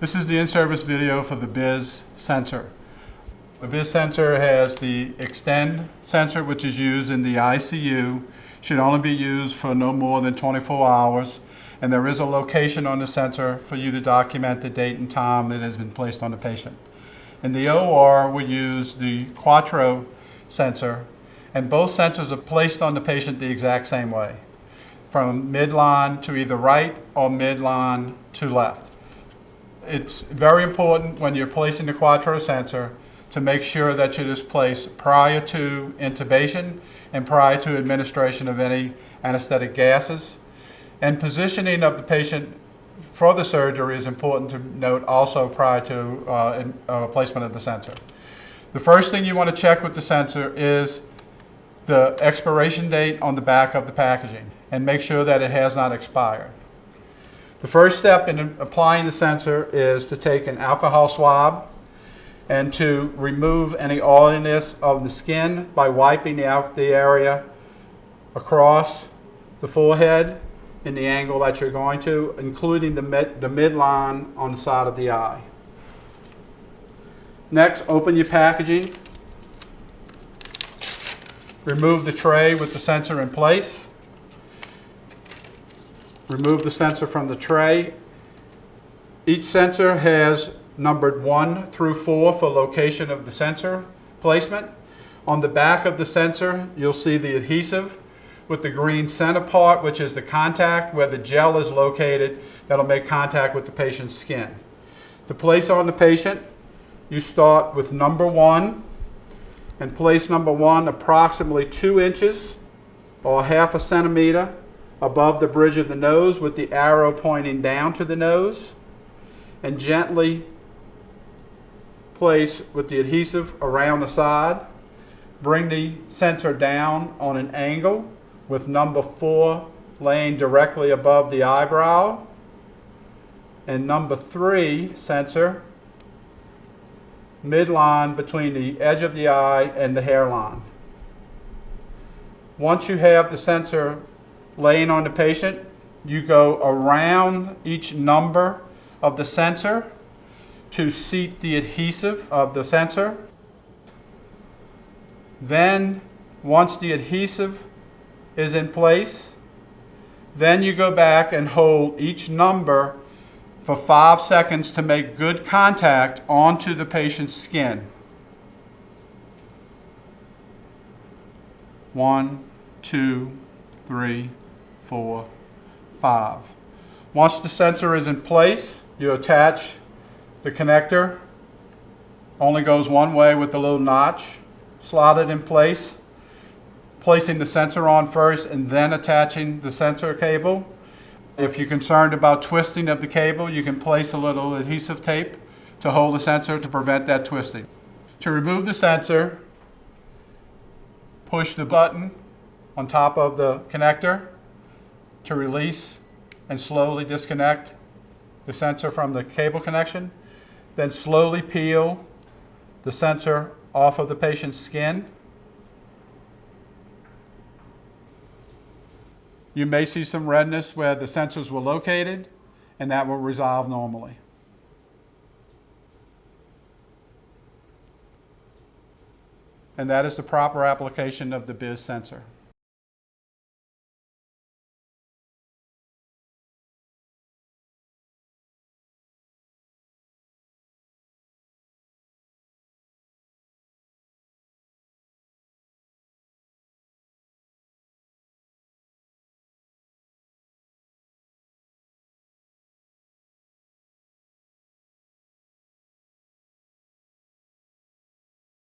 This is the in-service video for the BIS sensor. The BIS sensor has the extend sensor, which is used in the ICU. Should only be used for no more than 24 hours. And there is a location on the sensor for you to document the date and time it has been placed on the patient. In the OR, we use the Quattro sensor, and both sensors are placed on the patient the exact same way, from midline to either right or midline to left. It's very important when you're placing the Quattro sensor to make sure that it is placed prior to intubation and prior to administration of any anesthetic gases. And positioning of the patient for the surgery is important to note also prior to placement of the sensor. The first thing you want to check with the sensor is the expiration date on the back of the packaging and make sure that it has not expired. The first step in applying the sensor is to take an alcohol swab and to remove any oiliness of the skin by wiping the area across the forehead in the angle that you're going to, including the midline on the side of the eye. Next, open your packaging. Remove the tray with the sensor in place. Remove the sensor from the tray. Each sensor has numbered 1 through 4 for location of the sensor placement. On the back of the sensor, you'll see the adhesive with the green center part, which is the contact where the gel is located that'll make contact with the patient's skin. To place on the patient, you start with number 1 and place number 1 approximately 2 inches or half a centimeter above the bridge of the nose with the arrow pointing down to the nose, and gently place with the adhesive around the side. Bring the sensor down on an angle with number 4 laying directly above the eyebrow, and number 3 sensor midline between the edge of the eye and the hairline. Once you have the sensor laying on the patient, you go around each number of the sensor to seat the adhesive of the sensor. Then, once the adhesive is in place, then you go back and hold each number for 5 seconds to make good contact onto the patient's skin. 1, 2, 3, 4, 5. Once the sensor is in place, you attach the connector. Only goes one way with the little notch. Slot it in place, placing the sensor on first and then attaching the sensor cable. If you're concerned about twisting of the cable, you can place a little adhesive tape to hold the sensor to prevent that twisting. To remove the sensor, push the button on top of the connector to release and slowly disconnect the sensor from the cable connection. Then slowly peel the sensor off of the patient's skin. You may see some redness where the sensors were located, and that will resolve normally. And that is the proper application of the BIS sensor.